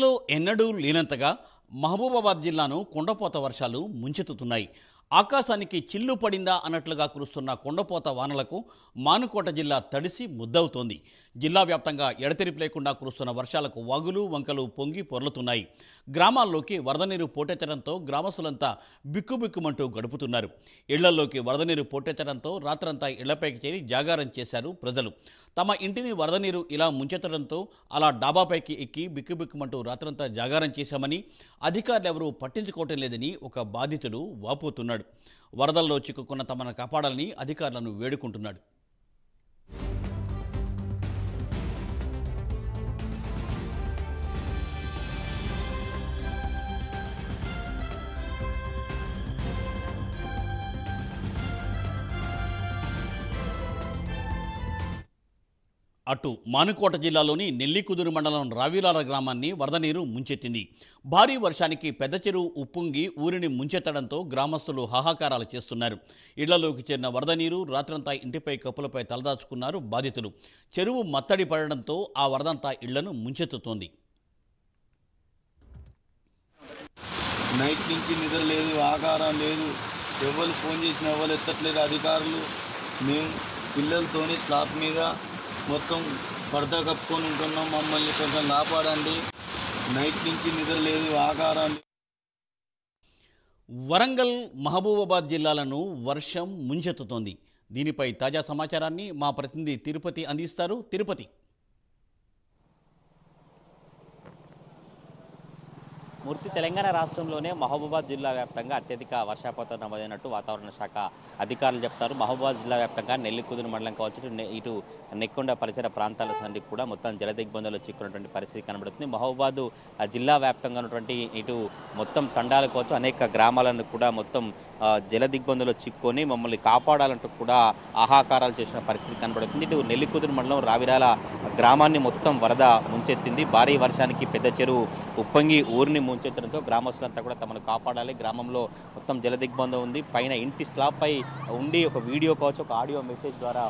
లో ఎన్నడూ లేనంతగా మహబూబాబాద్ జిల్లాను కుండపోత వర్షాలు ముంచెత్తుతున్నాయి. ఆకాశానికి చిల్లు పడిందా అన్నట్లుగా కురుస్తున్న కుండపోత వానలకు మానుకోట జిల్లా తడిసి ముద్దవుతోంది. జిల్లా వ్యాప్తంగా ఎడతెరిపి లేకుండా కురుస్తున్న వర్షాలకు వాగులు వంకలు పొంగి పొర్లుతున్నాయి. గ్రామాల్లోకి వరద నీరు పోటెత్తడంతో గ్రామస్తులంతా బిక్కుబిక్కుమంటూ గడుపుతున్నారు. ఇళ్లలోకి వరద నీరు పోటెత్తడంతో రాత్రంతా ఇళ్లపైకి చేరి జాగారం చేశారు ప్రజలు. తమ ఇంటిని వరద నీరు ఇలా ముంచెత్తడంతో అలా డాబాపైకి ఎక్కి బిక్కుబిక్కుమంటూ రాత్రంతా జాగారం చేశామని, అధికారులు ఎవరూ పట్టించుకోవటం లేదని ఒక బాధితుడు వాపోతున్నాడు. వరదల్లో చిక్కుకున్న తమను కాపాడాలని అధికారులను వేడుకుంటున్నాడు. అటు మానుకోట జిల్లాలోని నెల్లికుదురు మండలం రావిలాల గ్రామాన్ని వరద నీరు ముంచెత్తింది. భారీ వర్షానికి పెద్ద చెరువు ఉప్పొంగి ఊరిని ముంచెత్తడంతో గ్రామస్తులు హాహాకారాలు చేస్తున్నారు. ఇళ్లలోకి చేరిన వరద నీరు రాత్రంతా ఇంటిపై కప్పులపై తలదాచుకున్నారు బాధితులు. చెరువు మత్తడి పడడంతో ఆ వరదంతా ఇళ్లను ముంచెత్తుతోంది. నైట్ నుంచి నిద్ర లేదు, ఆకారం లేదు. ఎవరు ఫోన్ చేసినా ఎవరు ఎత్తట్లేదు అధికారులు. మేము పిల్లలతోని స్లాబ్ మీద మొత్తం పడతా కప్పుకొని ఉంటున్నాం. మమ్మల్ని కొంచెం కాపాడండి. నైట్ నుంచి నిద్ర లేదు, ఆకారం. వరంగల్, మహబూబాబాద్ జిల్లాలను వర్షం ముంచెత్తుతోంది. దీనిపై తాజా సమాచారాన్ని మా ప్రతినిధి తిరుపతి అందిస్తారు. తిరుపతి. మూర్తి తెలంగాణ రాష్ట్రంలోనే మహబూబాబాద్ జిల్లా వ్యాప్తంగా అత్యధిక వర్షపాతం నమోదైనట్టు వాతావరణ శాఖ అధికారులు చెప్తారు. మహబూబాబాద్ జిల్లా వ్యాప్తంగా నెల్లికుదురు మండలం కావచ్చు, ఇటు నెక్కొండ పరిసర ప్రాంతాల నుండి కూడా మొత్తం జలదిగ్బంధంలో చిక్కున్నటువంటి పరిస్థితి కనబడుతుంది. మహబూబాబాద్ జిల్లా వ్యాప్తంగా ఉన్నటువంటి ఇటు మొత్తం తండాలు కావచ్చు, అనేక గ్రామాలను కూడా మొత్తం జలదిగ్బంధంలో చిక్కుకొని మమ్మల్ని కాపాడాలంటూ కూడా ఆహాకారాలు చేసిన పరిస్థితి కనబడుతుంది. ఇటు నెల్లికుదురు మండలం రావిరాల గ్రామాన్ని మొత్తం వరద ముంచెత్తింది. భారీ వర్షానికి పెద్ద చెరువు ఉప్పొంగి ఊరిని ముంచెత్తడంతో గ్రామస్తులంతా కూడా తమను కాపాడాలి. గ్రామంలో మొత్తం జలదిగ్బంధం ఉంది. పైన ఇంటి స్లాబ్ పై ఉండి ఒక వీడియో కావచ్చు, ఒక ఆడియో మెసేజ్ ద్వారా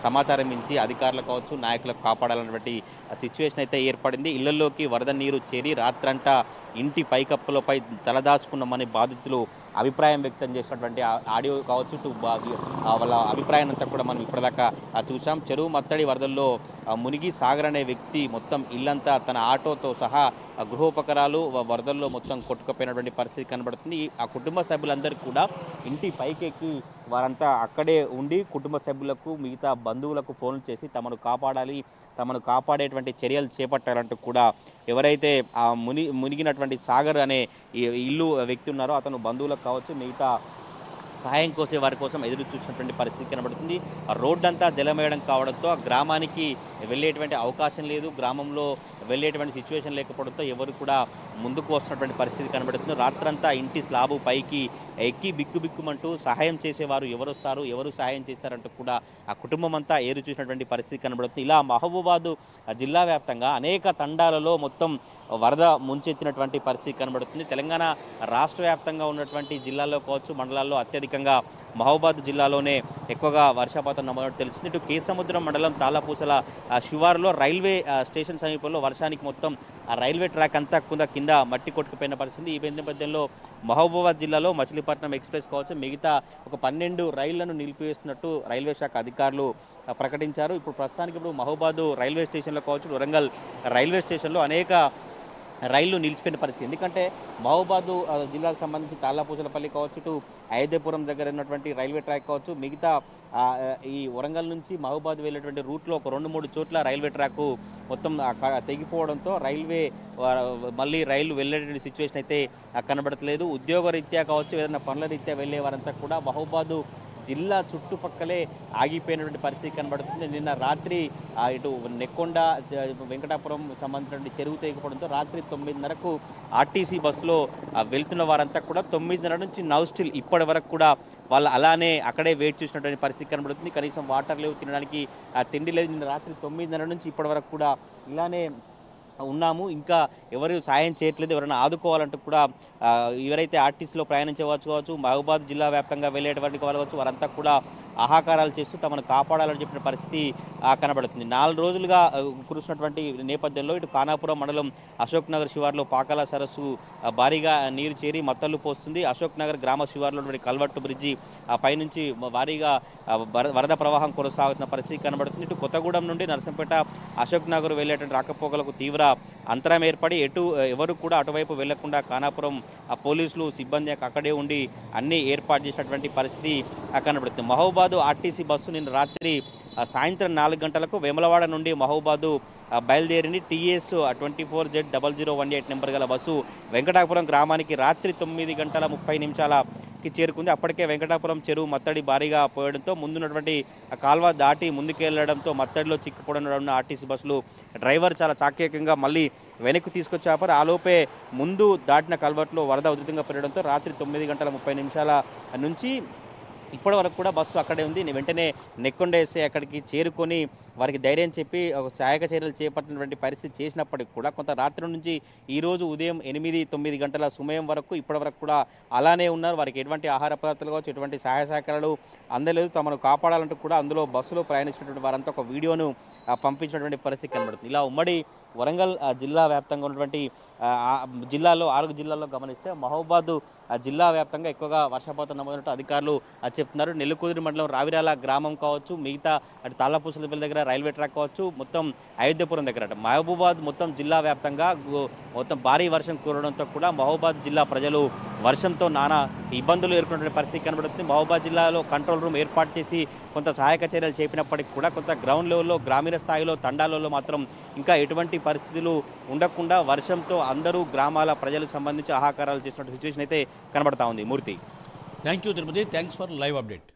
సమాచారం ఇచ్చి అధికారులు కావచ్చు, నాయకులకు కాపాడాలన్నటువంటి సిచ్యువేషన్ అయితే ఏర్పడింది. ఇళ్లలోకి వరద నీరు చేరి రాత్రంతా ఇంటి పైకప్పులపై తలదాచుకున్నామని బాధితులు అభిప్రాయం వ్యక్తం చేసినటువంటి ఆడియో కావచ్చు, వాళ్ళ అభిప్రాయం అంతా కూడా మనం ఇప్పటిదాకా చూసాం. చెరువు మత్తడి వరదల్లో మునిగి సాగర్ అనే వ్యక్తి మొత్తం ఇల్లంతా తన ఆటోతో సహా గృహోపకరాలు వరదల్లో మొత్తం కొట్టుకుపోయినటువంటి పరిస్థితి కనబడుతుంది. ఆ కుటుంబ సభ్యులందరూ కూడా ఇంటి పైకెక్కి వారంతా అక్కడే ఉండి కుటుంబ సభ్యులకు మిగతా బంధువులకు ఫోన్లు చేసి తమను కాపాడేటువంటి చర్యలు చేపట్టారంటూ కూడా ఎవరైతే ఆ మునిగినటువంటి సాగర్ అనే ఇల్లు వ్యక్తి ఉన్నారో అతను బంధువులకు కావచ్చు, మిగతా సహాయం కోసే వారి కోసం ఎదురు చూసినటువంటి పరిస్థితి కనబడుతుంది. ఆ రోడ్డంతా జలమయడం కావడంతో ఆ గ్రామానికి వెళ్ళేటువంటి అవకాశం లేదు. గ్రామంలో వెళ్ళేటువంటి సిచ్యువేషన్ లేకపోవడంతో ఎవరు కూడా ముందుకు వస్తున్నటువంటి పరిస్థితి కనబడుతుంది. రాత్రంతా ఇంటి స్లాబు పైకి ఎక్కి బిక్కుబిక్కుమంటూ సహాయం చేసేవారు ఎవరు వస్తారు, ఎవరు సహాయం చేస్తారంటూ కూడా ఆ కుటుంబం అంతా ఏరు చూసినటువంటి పరిస్థితి కనబడుతుంది. ఇలా మహబూబాబాద్ జిల్లా వ్యాప్తంగా అనేక తండాలలో మొత్తం వరద ముంచెత్తినటువంటి పరిస్థితి కనబడుతుంది. తెలంగాణ రాష్ట్ర వ్యాప్తంగా ఉన్నటువంటి జిల్లాల్లో కావచ్చు, మండలాల్లో అత్యధికంగా మహబూబాబాద్ జిల్లాలోనే ఎక్కువగా వర్షపాతం నమోదు తెలుస్తుంది. ఇటు కేసముద్రం మండలం తాళపూసల శివారులో రైల్వే స్టేషన్ సమీపంలో వర్షానికి మొత్తం ఆ రైల్వే ట్రాక్ అంతా కింద మట్టి కొట్టుకుపోయిన పరిస్థితి. ఈ నేపథ్యంలో మహబూబాబాద్ జిల్లాలో మచిలీపట్నం ఎక్స్ప్రెస్ కావచ్చు, మిగతా ఒక 12 రైళ్లను నిలిపివేస్తున్నట్టు రైల్వే శాఖ అధికారులు ప్రకటించారు. ఇప్పుడు ప్రస్తుతానికి మహబూబాబాద్ రైల్వే స్టేషన్లో కావచ్చు, వరంగల్ రైల్వే స్టేషన్లో అనేక రైళ్లు నిలిచిపోయిన పరిస్థితి. ఎందుకంటే మహబూబాబాద్ జిల్లాకు సంబంధించి తాళ్ళపూసలపల్లి కావచ్చు, ఇటు అయోధ్యపురం దగ్గర ఉన్నటువంటి రైల్వే ట్రాక్ కావచ్చు, మిగతా ఈ వరంగల్ నుంచి మహబూబాబాద్ వెళ్ళేటువంటి రూట్లో ఒక 2-3 చోట్ల రైల్వే ట్రాక్ మొత్తం తెగిపోవడంతో మళ్ళీ రైళ్లు వెళ్ళేటువంటి సిచ్యువేషన్ అయితే కనబడట్లేదు. ఉద్యోగ రీత్యా కావచ్చు, ఏదైనా పనుల రీత్యా వెళ్ళే వారంతా కూడా మహబూబాబాద్ జిల్లా చుట్టుపక్కలే ఆగిపోయినటువంటి పరిస్థితి కనబడుతుంది. నిన్న రాత్రి ఇటు నెక్కొండ వెంకటాపురం సంబంధించినటువంటి చెరువు తెగిపోవడంతో రాత్రి 9:30కు ఆర్టీసీ బస్సులో వెళ్తున్న వారంతా కూడా 9:30 నుంచి నౌ స్టిల్ ఇప్పటి వరకు కూడా వాళ్ళు అలానే అక్కడే వెయిట్ చేసినటువంటి పరిస్థితి కనబడుతుంది. కనీసం వాటర్ లేవు, తినడానికి తిండి లేదు. నిన్న రాత్రి 9:30 నుంచి ఇప్పటి వరకు కూడా ఇలానే ఉన్నాము, ఇంకా ఎవరు సాయం చేయట్లేదు, ఎవరైనా ఆదుకోవాలంటూ కూడా ఎవరైతే ఆర్టీసీలో ప్రయాణించవచ్చు కావచ్చు, మహబూబాబాద్ జిల్లా వ్యాప్తంగా వెళ్ళేటువంటి వాళ్ళు కావచ్చు, వారంతా కూడా ఆహాకారాలు చేస్తూ తమను కాపాడాలని చెప్పిన పరిస్థితి కనబడుతుంది. 4 రోజులుగా కురుస్తున్నటువంటి నేపథ్యంలో ఇటు ఖానాపురం మండలం అశోక్ నగర్ శివార్లో పాకాల సరస్సు భారీగా నీరు చేరి మత్తళ్లు పోస్తుంది. అశోక్ నగర్ గ్రామ శివార్లో కల్వట్టు బ్రిడ్జి పైనుంచి భారీగా వరద ప్రవాహం కొనసాగుతున్న పరిస్థితి కనబడుతుంది. ఇటు కొత్తగూడెం నుండి నరసంపేట అశోక్ నగర్ వెళ్ళేటువంటి రాకపోకలకు తీవ్ర అంతరం ఏర్పడి ఎవరు కూడా అటువైపు వెళ్లకుండా ఖానాపురం పోలీసులు సిబ్బంది అక్కడే ఉండి అన్ని ఏర్పాటు చేసినటువంటి పరిస్థితి కనబడుతుంది. మహబూబాద్ ఆర్టీసీ బస్సు నిన్న రాత్రి సాయంత్రం 4 గంటలకు వేములవాడ నుండి మహబూబాద్ బయలుదేరింది. TS 24Z0018 నెంబర్ గల బస్సు వెంకటాపురం గ్రామానికి రాత్రి 9:30 చేరుకుంది. అప్పటికే వెంకటాపురం చెరువు మత్తడి భారీగా పోయడంతో ముందున్నటువంటి కాల్వ దాటి ముందుకెళ్లడంతో మత్తడిలో చిక్కుపడిన ఆర్టీసీ బస్సులు డ్రైవర్ చాలా చాకచక్యంగా మళ్ళీ వెనక్కి తీసుకొచ్చారు. ఆలోపే ముందు దాటిన కల్వర్ట్లో వరద ఉధృతంగా పెరగడంతో రాత్రి 9:30 నుంచి ఇప్పటి వరకు కూడా బస్సు అక్కడే ఉంది. వెంటనే నెక్కొండేసి అక్కడికి చేరుకొని వారికి ధైర్యం చెప్పి సహాయక చర్యలు చేపట్టినటువంటి పరిస్థితి చేసినప్పటికీ కూడా కొంత రాత్రి నుంచి ఈరోజు ఉదయం 8-9 గంటల సమయం వరకు ఇప్పటి వరకు కూడా అలానే ఉన్నారు. వారికి ఎటువంటి ఆహార పదార్థాలు కావచ్చు, ఎటువంటి సహాయ సహకారాలు అందలేదు. తమను కాపాడాలంటూ కూడా అందులో బస్సులో ప్రయాణించినటువంటి వారంతా ఒక వీడియోను పంపించినటువంటి పరిస్థితి కనబడుతుంది. ఇలా ఉమ్మడి వరంగల్ జిల్లా వ్యాప్తంగా ఉన్నటువంటి జిల్లాలో 6 జిల్లాల్లో గమనిస్తే మహబూబాద్ జిల్లా వ్యాప్తంగా ఎక్కువగా వర్షపాతం నమోదైనట్టు అధికారులు చెప్తున్నారు. నెల్లికుదురు మండలం రావిరాల గ్రామం కావచ్చు, మిగతా అటు తాళ్ళపూసలపల్లి దగ్గర రైల్వే ట్రాక్ కావచ్చు, మొత్తం అయోధ్యపురం దగ్గర మహబూబాద్ మొత్తం జిల్లా వ్యాప్తంగా మొత్తం భారీ వర్షం కురవడంతో కూడా మహబూబాద్ జిల్లా ప్రజలు వర్షంతో నానా ఇబ్బందులు ఎదుర్కొన్న పరిస్థితి కనబడుతుంది. మహబూబాద్ జిల్లాలో కంట్రోల్ రూమ్ ఏర్పాటు చేసి కొంత సహాయక చర్యలు చేపినప్పటికీ కూడా కొంత గ్రౌండ్ లెవెల్లో గ్రామీణ స్థాయిలో తండాలలో మాత్రం ఇంకా ఎటువంటి పరిస్థితులు ఉండకుండా వర్షంతో అందరూ గ్రామాల ప్రజలకు సంబంధించి ఆహాకారాలు చేసినట్టు సిచ్యువేషన్ అయితే కనబడతా ఉంది. Murthy, thank you Tirupati, thanks for live update.